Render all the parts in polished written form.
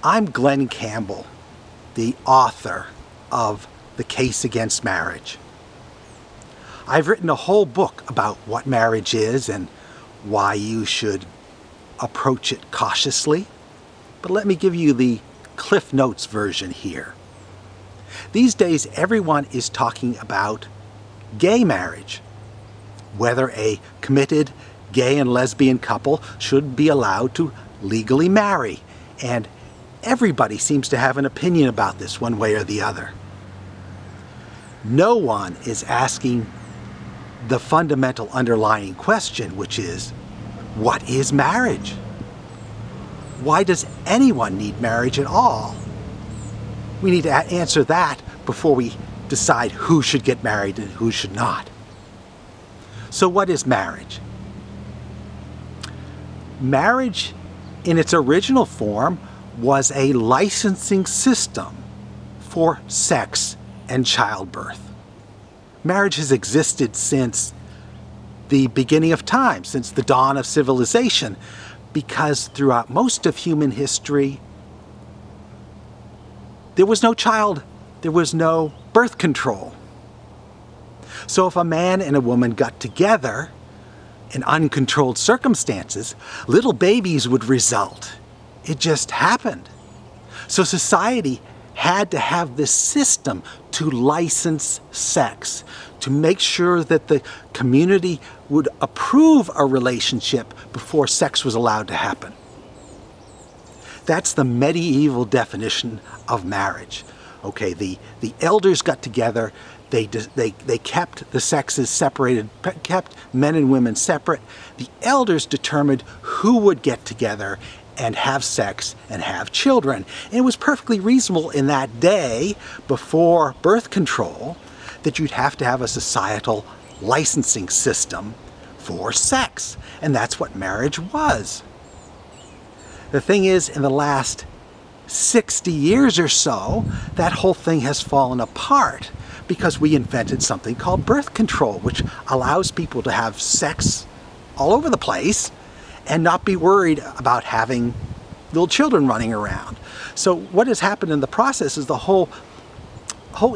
I'm Glenn Campbell, the author of The Case Against Marriage. I've written a whole book about what marriage is and why you should approach it cautiously, but let me give you the Cliff Notes version here. These days everyone is talking about gay marriage, whether a committed gay and lesbian couple should be allowed to legally marry, and everybody seems to have an opinion about this one way or the other. No one is asking the fundamental underlying question, which is, what is marriage? Why does anyone need marriage at all? We need to answer that before we decide who should get married and who should not. So what is marriage? Marriage, in its original form, was a licensing system for sex and childbirth. Marriage has existed since the beginning of time, since the dawn of civilization, because throughout most of human history, there was no birth control. So if a man and a woman got together in uncontrolled circumstances, little babies would result. It just happened. So society had to have this system to license sex, to make sure that the community would approve a relationship before sex was allowed to happen. That's the medieval definition of marriage. Okay, the elders got together, they kept the sexes separated, kept men and women separate. The elders determined who would get together and have sex and have children. And it was perfectly reasonable in that day, before birth control, that you'd have to have a societal licensing system for sex. And that's what marriage was. The thing is, in the last 60 years or so, that whole thing has fallen apart because we invented something called birth control, which allows people to have sex all over the place and not be worried about having little children running around. So what has happened in the process is the whole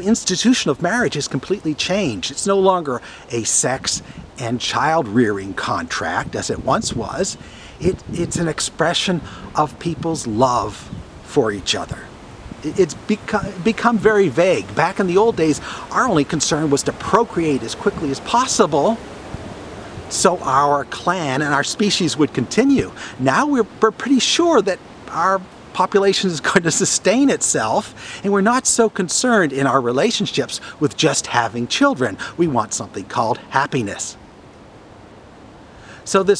institution of marriage has completely changed. It's no longer a sex and child rearing contract as it once was. It's an of people's love for each other. It's become very vague. Back in the old days, our only concern was to procreate as quickly as possible so our clan and our species would continue. Now we're pretty sure that our population is going to sustain itself, and we're not so concerned in our relationships with just having children. We want something called happiness. So the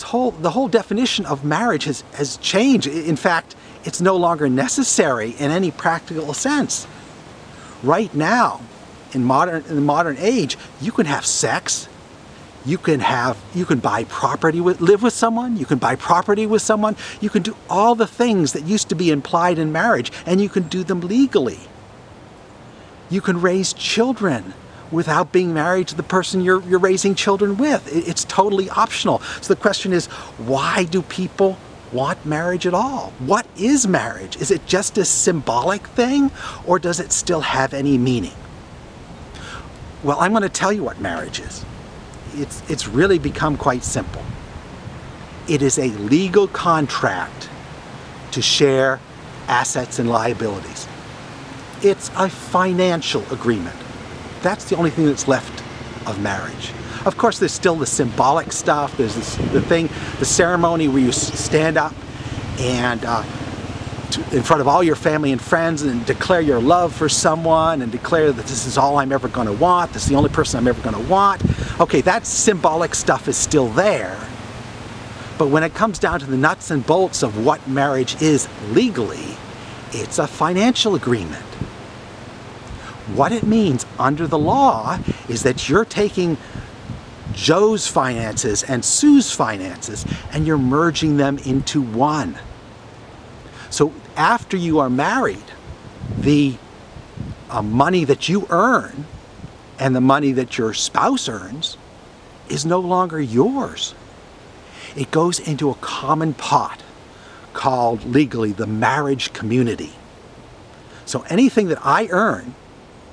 whole definition of marriage has changed. In fact, it's no longer necessary in any practical sense. Right now, in the modern age, you can have sex, you can buy property, live with someone, you can buy property with someone, you can do all the things that used to be implied in marriage, and you can do them legally. You can raise children without being married to the person you're raising children with. It's totally optional. So the question is, why do people want marriage at all? What is marriage? Is it just a symbolic thing, or does it still have any meaning? Well, I'm going to tell you what marriage is. It's really become quite simple. It is a legal contract to share assets and liabilities. It's a financial agreement. That's the only thing that's left of marriage. Of course, there's still the symbolic stuff. There's the ceremony where you stand up and in front of all your family and friends and declare your love for someone and declare that this is all I'm ever going to want, this is the only person I'm ever going to want. Okay, that symbolic stuff is still there. But when it comes down to the nuts and bolts of what marriage is legally, it's a financial agreement. What it means under the law is that you're taking Joe's finances and Sue's finances and you're merging them into one. So after you are married, the money that you earn and the money that your spouse earns is no longer yours. It goes into a common pot called legally the marriage community. So anything that I earn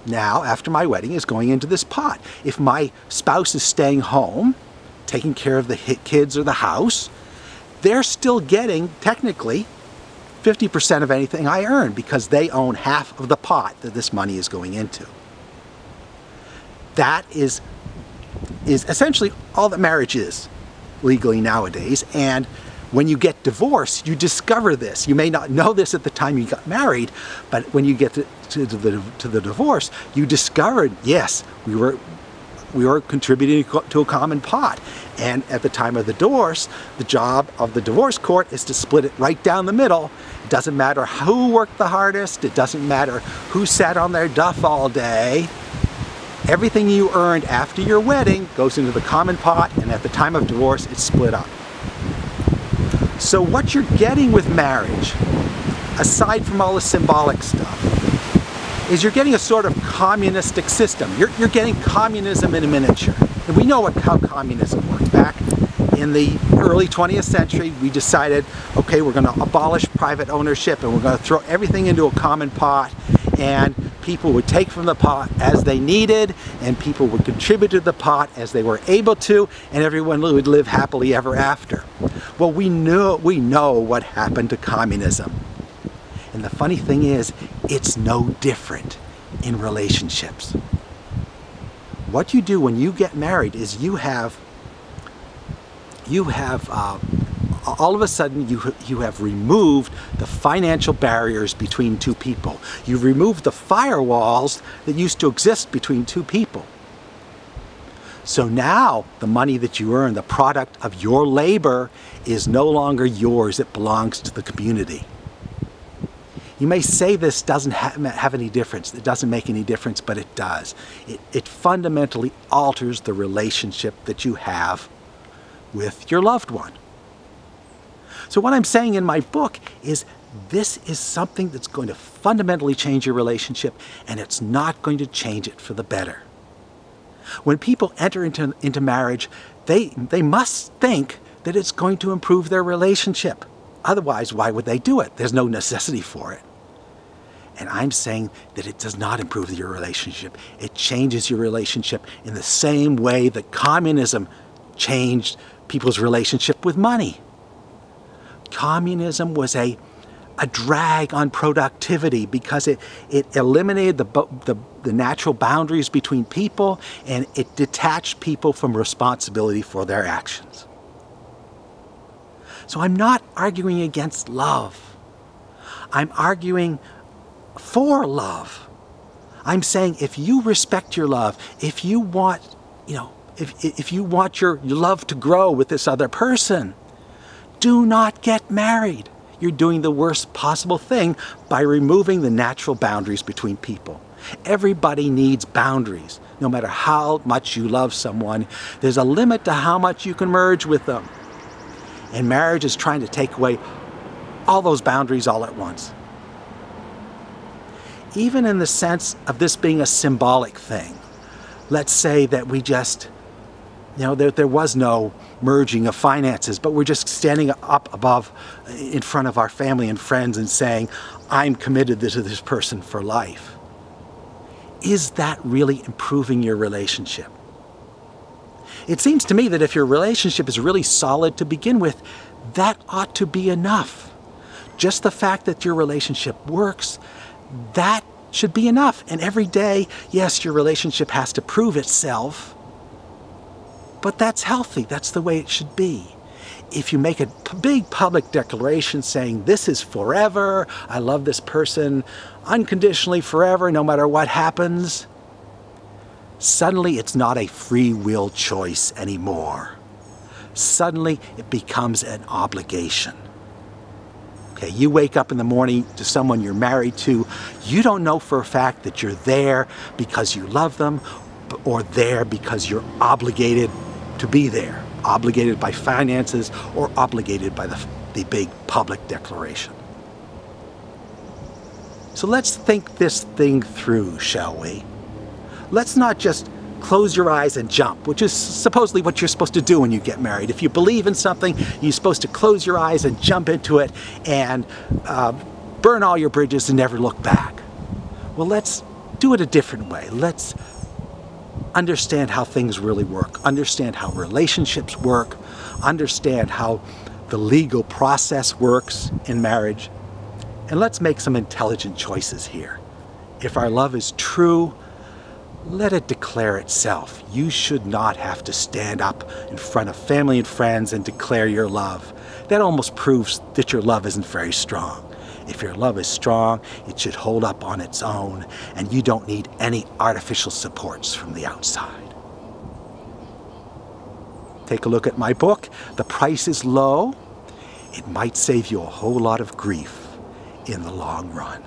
now after my wedding is going into this pot. If my spouse is staying home, taking care of the kids or the house, they're still getting, technically, 50% of anything I earn because they own half of the pot that this money is going into. That is essentially all that marriage is legally nowadays. And when you get divorced, you discover this. You may not know this at the time you got married, but when you get to the divorce, you discovered, yes, we were contributing to a common pot. And at the time of the divorce, the job of the divorce court is to split it right down the middle. It doesn't matter who worked the hardest. It doesn't matter who sat on their duff all day. Everything you earned after your wedding goes into the common pot, and at the time of divorce, it's split up. So what you're getting with marriage, aside from all the symbolic stuff, is you're getting a sort of communistic system. You're getting communism in a miniature. And we know how communism worked. Back in the early 20th century, we decided, okay, we're going to abolish private ownership and we're going to throw everything into a common pot, and people would take from the pot as they needed, and people would contribute to the pot as they were able to, and everyone would live happily ever after. Well, we know what happened to communism. And the funny thing is, it's no different in relationships. What you do when you get married is you have all of a sudden you have removed the financial barriers between two people. You've removed the firewalls that used to exist between two people. So now the money that you earn, the product of your labor, is no longer yours. It belongs to the community. You may say this doesn't have any difference. It doesn't make any difference, but it does. It fundamentally alters the relationship that you have with your loved one. So what I'm saying in my book is this is something that's going to fundamentally change your relationship, and it's not going to change it for the better. When people enter into marriage, they must think that it's going to improve their relationship. Otherwise, why would they do it? There's no necessity for it. And I'm saying that it does not improve your relationship. It changes your relationship in the same way that communism changed people's relationship with money. Communism was a drag on productivity because it eliminated the natural boundaries between people, and it detached people from responsibility for their actions. So I'm not arguing against love. I'm arguing for love. I'm saying if you respect your love, if you want, if you want your love to grow with this other person, do not get married. You're doing the worst possible thing by removing the natural boundaries between people. Everybody needs boundaries. No matter how much you love someone, there's a limit to how much you can merge with them. And marriage is trying to take away all those boundaries all at once. Even in the sense of this being a symbolic thing, let's say that we just, there was no merging of finances, but we're just standing up above in front of our family and friends and saying, I'm committed to this person for life. Is that really improving your relationship? It seems to me that if your relationship is really solid to begin with, that ought to be enough. Just the fact that your relationship works, that should be enough. And every day, yes, your relationship has to prove itself, but that's healthy. That's the way it should be. If you make a big public declaration saying, this is forever, I love this person unconditionally forever, no matter what happens, suddenly it's not a free will choice anymore. Suddenly it becomes an obligation. Okay, you wake up in the morning to someone you're married to, you don't know for a fact that you're there because you love them or there because you're obligated to be there, obligated by finances or obligated by the big public declaration. So let's think this thing through, shall we? Let's not just close your eyes and jump, which is supposedly what you're supposed to do when you get married. If you believe in something, you're supposed to close your eyes and jump into it and burn all your bridges and never look back. Well, let's do it a different way. Let's understand how things really work, understand how relationships work, understand how the legal process works in marriage, and let's make some intelligent choices here. If our love is true, let it declare itself. You should not have to stand up in front of family and friends and declare your love. That almost proves that your love isn't very strong. If your love is strong, it should hold up on its own, and you don't need any artificial supports from the outside. Take a look at my book. The price is low. It might save you a whole lot of grief in the long run.